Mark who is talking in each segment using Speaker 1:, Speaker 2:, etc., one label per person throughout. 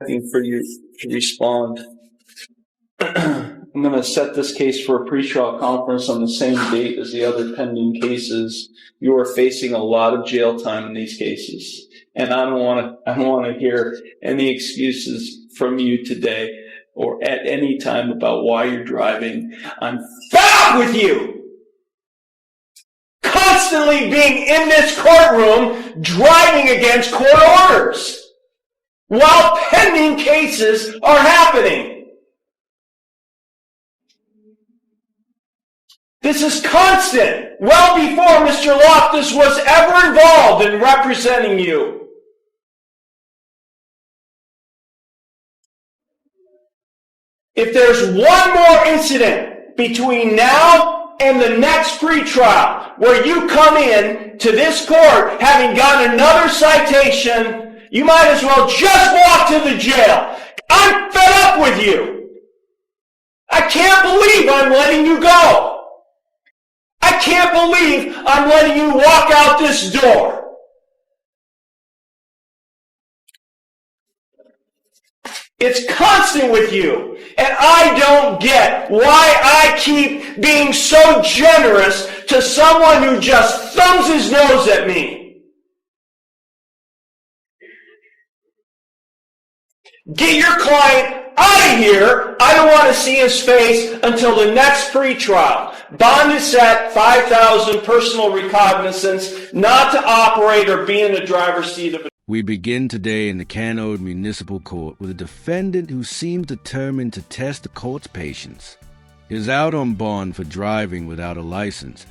Speaker 1: Waiting for you to respond. I'm going to set this case for a pretrial conference on the same date as the other pending cases. You are facing a lot of jail time in these cases, and I don't want to hear any excuses from you today or at any time about why you're driving. I'm fed up with you constantly being in this courtroom driving against court orders while pending cases are happening. This is constant, well before Mr. Loftus was ever involved in representing you. If there's one more incident between now and the next pretrial where you come in to this court having gotten another citation, you might as well just walk to the jail. I'm fed up with you. I can't believe I'm letting you go. I can't believe I'm letting you walk out this door. It's constant with you, and I don't get why I keep being so generous to someone who just thumbs his nose at me. Get your client out of here. I don't want to see his face until the next pretrial. Bond is set, $5,000 personal recognizance, not to operate or be in the driver's seat of a...
Speaker 2: We begin today in the Canode Municipal Court with a defendant who seems determined to test the court's patience. He's out on bond for driving without a license,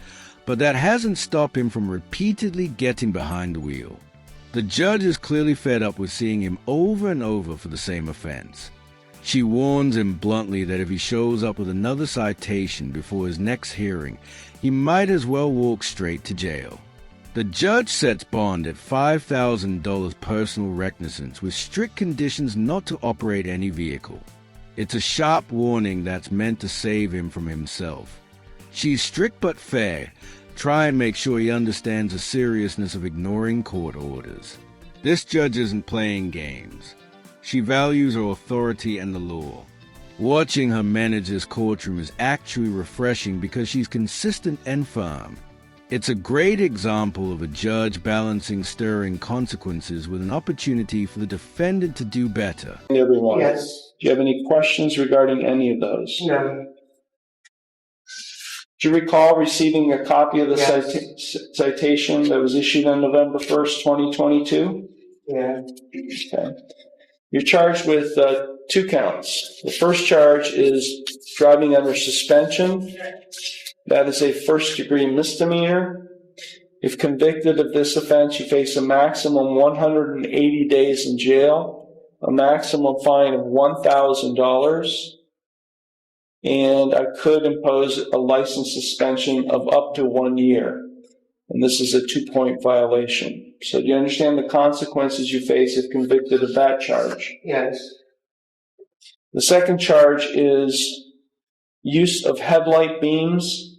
Speaker 2: but that hasn't stopped him from repeatedly getting behind the wheel. The judge is clearly fed up with seeing him over and over for the same offense. She warns him bluntly that if he shows up with another citation before his next hearing, he might as well walk straight to jail. The judge sets bond at $5,000 personal recognizance with strict conditions not to operate any vehicle. It's a sharp warning that's meant to save him from himself. She's strict but fair, try and make sure he understands the seriousness of ignoring court orders. This judge isn't playing games. She values her authority and the law. Watching her manage this courtroom is actually refreshing because she's consistent and firm. It's a great example of a judge balancing stirring consequences with an opportunity for the defendant to do better.
Speaker 1: Everyone.
Speaker 3: Yes.
Speaker 1: Do you have any questions regarding any of those?
Speaker 3: No.
Speaker 1: Do you recall receiving a copy of the
Speaker 3: Yes.
Speaker 1: citation that was issued on November 1st, 2022?
Speaker 3: Yeah.
Speaker 1: Okay. You're charged with 2 counts. The first charge is driving under suspension. That is a first-degree misdemeanor. If convicted of this offense, you face a maximum 180 days in jail, a maximum fine of $1,000, and I could impose a license suspension of up to 1 year. And this is a 2-point violation. So do you understand the consequences you face if convicted of that charge?
Speaker 3: Yes.
Speaker 1: The second charge is use of headlight beams.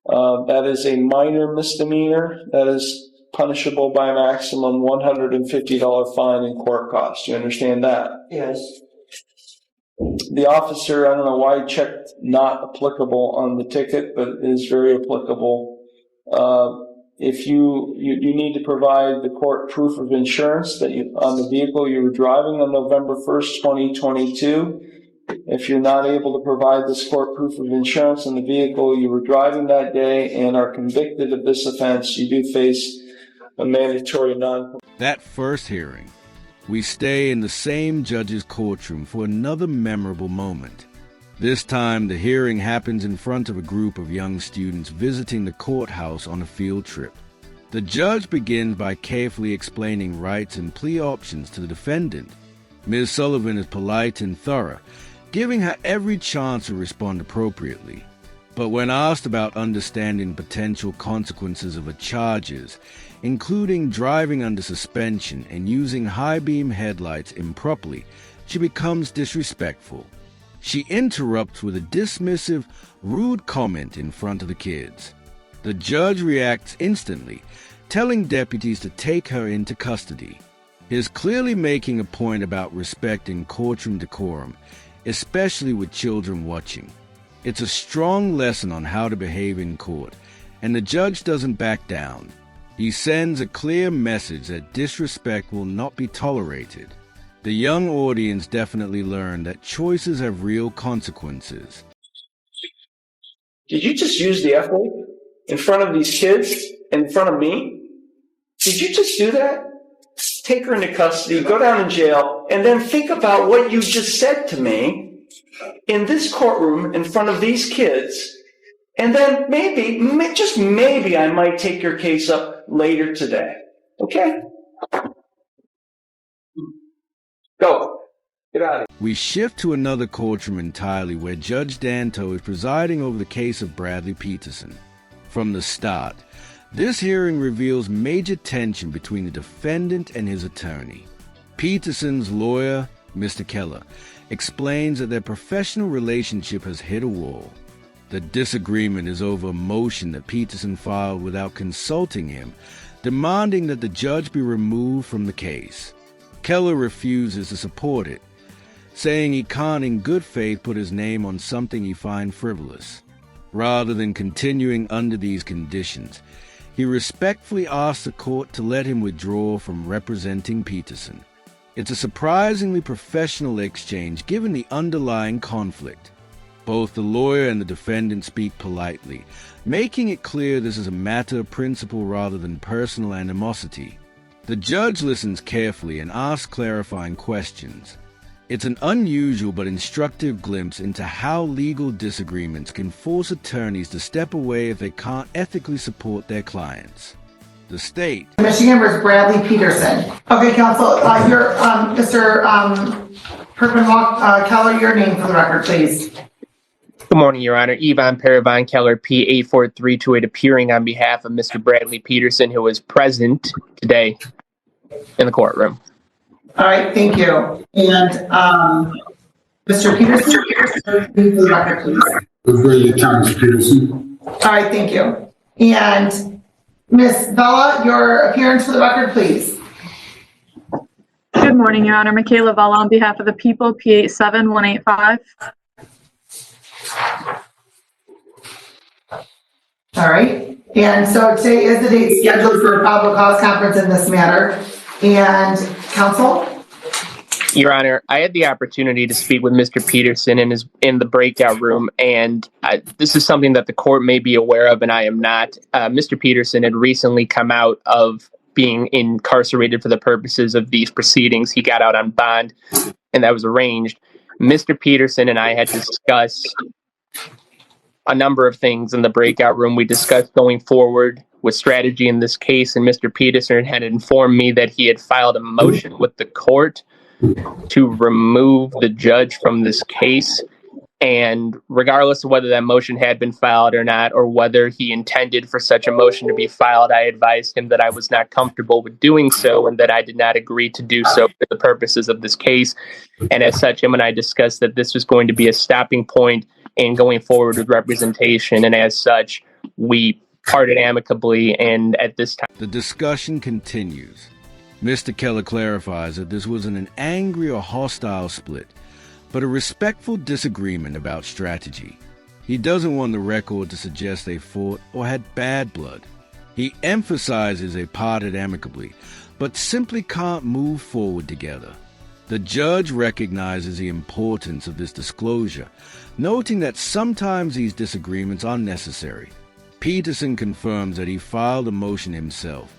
Speaker 1: That is a minor misdemeanor. That is punishable by a maximum $150 fine and court costs. Do you understand that?
Speaker 3: Yes.
Speaker 1: The officer, I don't know why he checked not applicable on the ticket, but it is very applicable. If you need to provide the court proof of insurance that on the vehicle you were driving on November 1st, 2022. If you're not able to provide this court proof of insurance on the vehicle you were driving that day and are convicted of this offense, you do face a mandatory
Speaker 2: That first hearing, we stay in the same judge's courtroom for another memorable moment. This time, the hearing happens in front of a group of young students visiting the courthouse on a field trip. The judge begins by carefully explaining rights and plea options to the defendant. Ms. Sullivan is polite and thorough, giving her every chance to respond appropriately. But when asked about understanding potential consequences of her charges, including driving under suspension and using high-beam headlights improperly, she becomes disrespectful. She interrupts with a dismissive, rude comment in front of the kids. The judge reacts instantly, telling deputies to take her into custody. He's clearly making a point about respecting courtroom decorum, especially with children watching. It's a strong lesson on how to behave in court, and the judge doesn't back down. He sends a clear message that disrespect will not be tolerated. The young audience definitely learned that choices have real consequences.
Speaker 1: Did you just use the F word in front of these kids, in front of me? Did you just do that? Take her into custody, go down in jail, and then think about what you just said to me in this courtroom in front of these kids. And then maybe, just maybe, I might take your case up later today. Okay? Go. Get out of here.
Speaker 2: We shift to another courtroom entirely where Judge Danto is presiding over the case of Bradley Peterson. From the start, this hearing reveals major tension between the defendant and his attorney. Peterson's lawyer, Mr. Keller, explains that their professional relationship has hit a wall. The disagreement is over a motion that Peterson filed without consulting him, demanding that the judge be removed from the case. Keller refuses to support it, saying he can't in good faith put his name on something he finds frivolous. Rather than continuing under these conditions, he respectfully asks the court to let him withdraw from representing Peterson. It's a surprisingly professional exchange given the underlying conflict. Both the lawyer and the defendant speak politely, making it clear this is a matter of principle rather than personal animosity. The judge listens carefully and asks clarifying questions. It's an unusual but instructive glimpse into how legal disagreements can force attorneys to step away if they can't ethically support their clients. The state.
Speaker 3: Michigan versus Bradley Peterson. Okay, counsel, you're Mr. Perpenwalk Keller, your name for the record, please.
Speaker 4: Good morning, Your Honor. Yvonne Parabon Keller, P8432, appearing on behalf of Mr. Bradley Peterson, who is present today in the courtroom.
Speaker 3: All right, thank you. And Mr. Peterson, for the record, please.
Speaker 5: Brady Thomas Peterson.
Speaker 3: All right, thank you. And Ms. Bella, your appearance for the record, please.
Speaker 6: Good morning, Your Honor. Michaela Vella on behalf of the people, P87185.
Speaker 3: All right. And so today is the date scheduled for a probable cause conference in this matter. And counsel?
Speaker 4: Your Honor, I had the opportunity to speak with Mr. Peterson in the breakout room, and this is something that the court may be aware of, and I am not. Mr. Peterson had recently come out of being incarcerated for the purposes of these proceedings. He got out on bond, and that was arranged. Mr. Peterson and I had discussed a number of things in the breakout room. We discussed going forward with strategy in this case, and Mr. Peterson had informed me that he had filed a motion with the court to remove the judge from this case. And regardless of whether that motion had been filed or not, or whether he intended for such a motion to be filed, I advised him that I was not comfortable with doing so and that I did not agree to do so for the purposes of this case. And as such, him and I discussed that this was going to be a stopping point in going forward with representation. And as such, we parted amicably, and at this time.
Speaker 2: The discussion continues. Mr. Keller clarifies that this wasn't an angry or hostile split, but a respectful disagreement about strategy. He doesn't want the record to suggest they fought or had bad blood. He emphasizes they parted amicably, but simply can't move forward together. The judge recognizes the importance of this disclosure, noting that sometimes these disagreements are necessary. Peterson confirms that he filed a motion himself,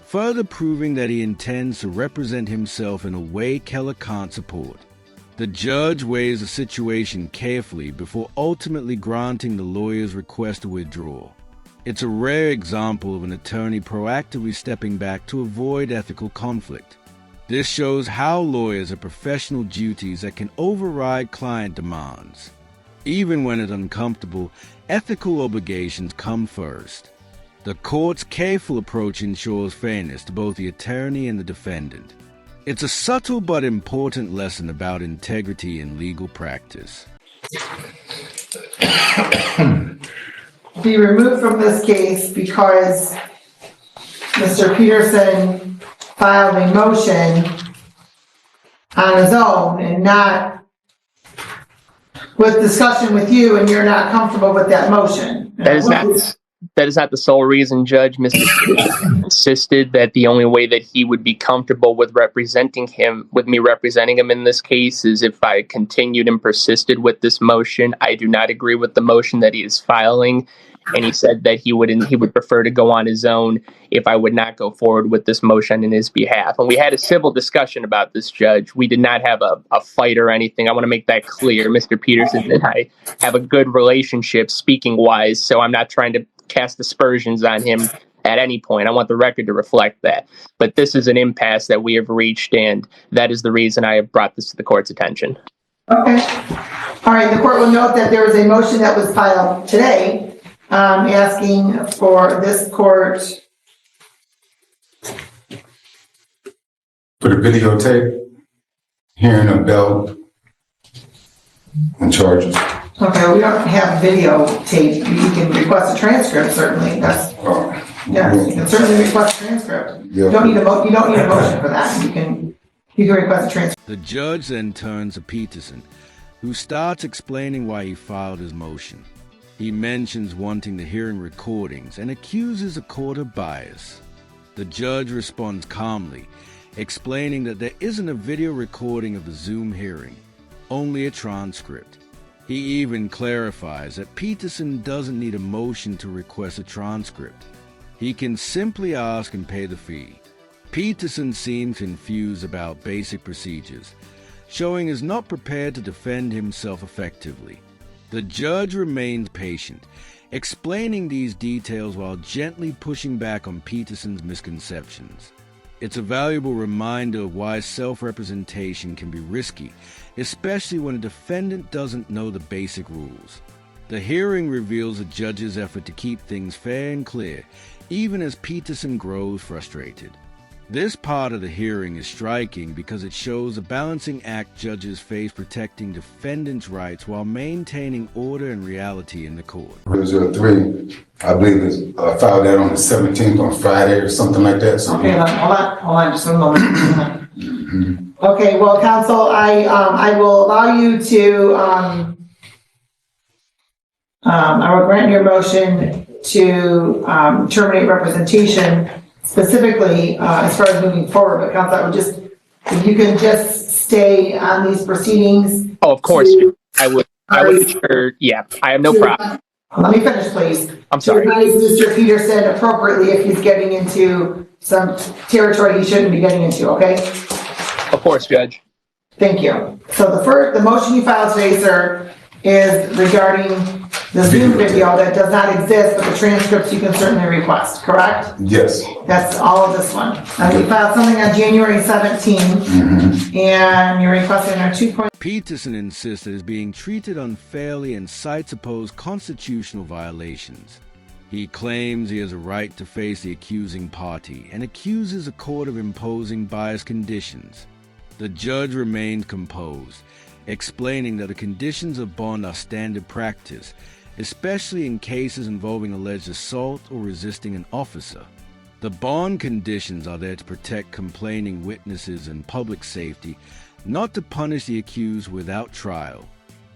Speaker 2: further proving that he intends to represent himself in a way Keller can't support. The judge weighs the situation carefully before ultimately granting the lawyer's request to withdraw. It's a rare example of an attorney proactively stepping back to avoid ethical conflict. This shows how lawyers have professional duties that can override client demands. Even when it's uncomfortable, ethical obligations come first. The court's careful approach ensures fairness to both the attorney and the defendant. It's a subtle but important lesson about integrity in legal practice.
Speaker 3: Be removed from this case because Mr. Peterson filed a motion on his own and not with discussion with you, and you're not comfortable with that motion.
Speaker 4: That is not the sole reason, Judge. Mr. Peterson insisted that the only way that he would be comfortable with me representing him in this case, is if I continued and persisted with this motion. I do not agree with the motion that he is filing, and he said that he would prefer to go on his own if I would not go forward with this motion in his behalf. And we had a civil discussion about this, Judge. We did not have a fight or anything. I want to make that clear. Mr. Peterson and I have a good relationship, speaking-wise, so I'm not trying to cast aspersions on him at any point. I want the record to reflect that. But this is an impasse that we have reached, and that is the reason I have brought this to the court's attention.
Speaker 3: Okay. All right, the court will note that there was a motion that was filed today asking for this court
Speaker 5: For the videotape, hearing a bell and charges.
Speaker 3: Okay, we don't have videotape. You can request a transcript, certainly. Yes, you can certainly request a transcript.
Speaker 5: Yeah.
Speaker 3: You don't need a motion for that. You can request a transcript.
Speaker 2: The judge then turns to Peterson, who starts explaining why he filed his motion. He mentions wanting the hearing recordings and accuses the court of bias. The judge responds calmly, explaining that there isn't a video recording of the Zoom hearing, only a transcript. He even clarifies that Peterson doesn't need a motion to request a transcript. He can simply ask and pay the fee. Peterson seems confused about basic procedures, showing he's not prepared to defend himself effectively. The judge remains patient, explaining these details while gently pushing back on Peterson's misconceptions. It's a valuable reminder of why self-representation can be risky, especially when a defendant doesn't know the basic rules. The hearing reveals the judge's effort to keep things fair and clear, even as Peterson grows frustrated. This part of the hearing is striking because it shows the balancing act judges face protecting defendants' rights while maintaining order and reality in the court.
Speaker 5: 003, I believe it's filed that on the 17th on Friday or something like that. So
Speaker 3: Okay, hold on, just one moment. Okay, well, counsel, I will allow you to, I will grant your motion to terminate representation specifically as far as moving forward, but counsel, I would just, if you can just stay on these proceedings.
Speaker 4: Oh, of course. I would sure, yeah, I have no problem.
Speaker 3: Let me finish, please.
Speaker 4: I'm sorry.
Speaker 3: To advise Mr. Peterson appropriately if he's getting into some territory he shouldn't be getting into, okay?
Speaker 4: Of course, Judge.
Speaker 3: Thank you. So the motion you filed today, sir, is regarding the Zoom video that does not exist, but the transcripts you can certainly request, correct?
Speaker 5: yes.
Speaker 3: That's all of this one. And you filed something on January 17th, and you're requesting our 2.
Speaker 2: Peterson insists it is being treated unfairly and cites supposed constitutional violations. He claims he has a right to face the accusing party and accuses the court of imposing biased conditions. The judge remained composed, explaining that the conditions of bond are standard practice, especially in cases involving alleged assault or resisting an officer. The bond conditions are there to protect complaining witnesses and public safety, not to punish the accused without trial.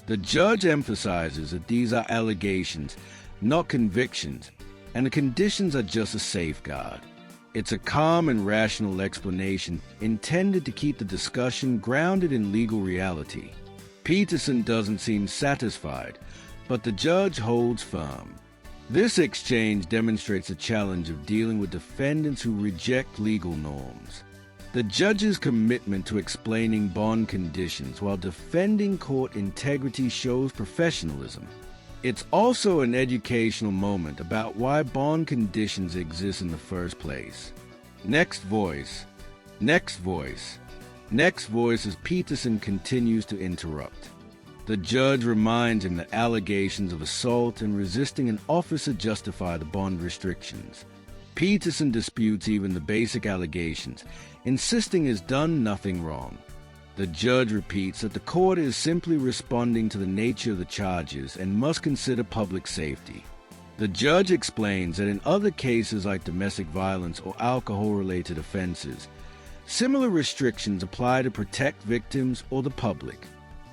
Speaker 2: The judge emphasizes that these are allegations, not convictions, and the conditions are just a safeguard. It's a calm and rational explanation intended to keep the discussion grounded in legal reality. Peterson doesn't seem satisfied, but the judge holds firm. This exchange demonstrates a challenge of dealing with defendants who reject legal norms. The judge's commitment to explaining bond conditions while defending court integrity shows professionalism. It's also an educational moment about why bond conditions exist in the first place. Next voice. Next voice. Next voice as Peterson continues to interrupt. The judge reminds him that allegations of assault and resisting an officer justify the bond restrictions. Peterson disputes even the basic allegations, insisting he's done nothing wrong. The judge repeats that the court is simply responding to the nature of the charges and must consider public safety. The judge explains that in other cases like domestic violence or alcohol-related offenses, Similar restrictions apply to protect victims or the public.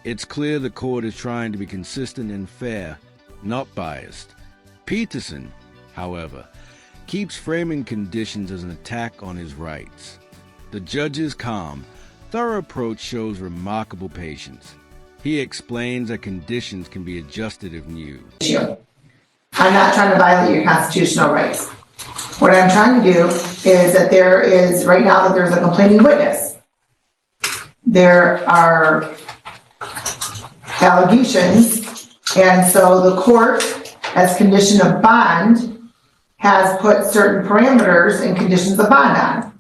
Speaker 2: It's clear the court is trying to be consistent and fair, not biased. Peterson, however, keeps framing conditions as an attack on his rights. The judge's calm, thorough approach shows remarkable patience. He explains that conditions can be adjusted if needed.
Speaker 3: I'm not trying to violate your constitutional rights. What I'm trying to do is that there is, right now, that there's a complaining witness. There are allegations, and so the court, as condition of bond, has put certain parameters and conditions of bond on.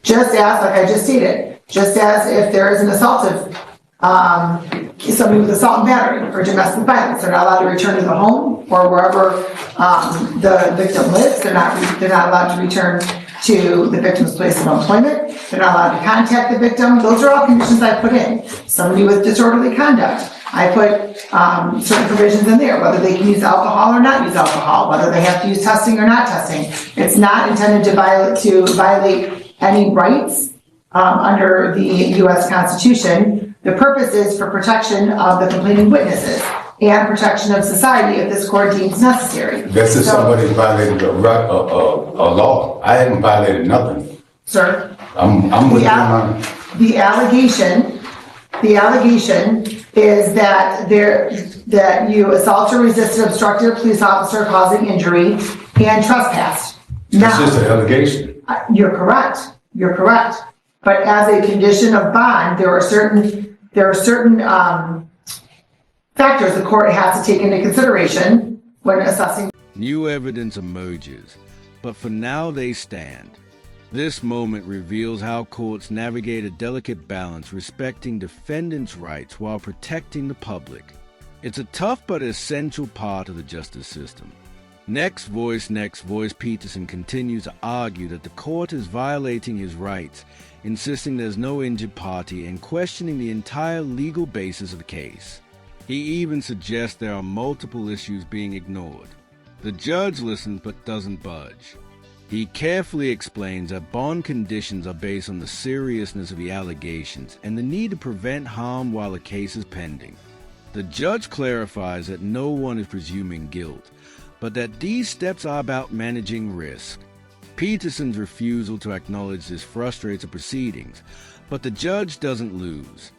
Speaker 3: Just as, like I just stated, just as if there is an assaultive, somebody with assault and battery or domestic violence, they're not allowed to return to the home or wherever the victim lives. They're not allowed to return to the victim's place of employment. They're not allowed to contact the victim. Those are all conditions I put in. Somebody with disorderly conduct, I put certain provisions in there, whether they can use alcohol or not use alcohol, whether they have to use testing or not testing. It's not intended to violate any rights under the U.S. Constitution. The purpose is for protection of the complaining witnesses and protection of society if this court deems necessary.
Speaker 5: That's if somebody violated a law. I haven't violated nothing.
Speaker 3: Sir?
Speaker 5: I'm with you.
Speaker 3: The allegation is that you assaulted or resisted, obstructed a police officer causing injury and trespassed.
Speaker 5: That's just an allegation.
Speaker 3: You're correct. You're correct. But as a condition of bond, there are certain factors the court has to take into consideration when assessing.
Speaker 2: New evidence emerges, but for now they stand. This moment reveals how courts navigate a delicate balance respecting defendants' rights while protecting the public. It's a tough but essential part of the justice system. Next voice, Peterson continues to argue that the court is violating his rights, insisting there's no injured party and questioning the entire legal basis of the case. He even suggests there are multiple issues being ignored. The judge listens but doesn't budge. He carefully explains that bond conditions are based on the seriousness of the allegations and the need to prevent harm while the case is pending. The judge clarifies that no one is presuming guilt, but that these steps are about managing risk. Peterson's refusal to acknowledge this frustrates the proceedings, but the judge doesn't lose.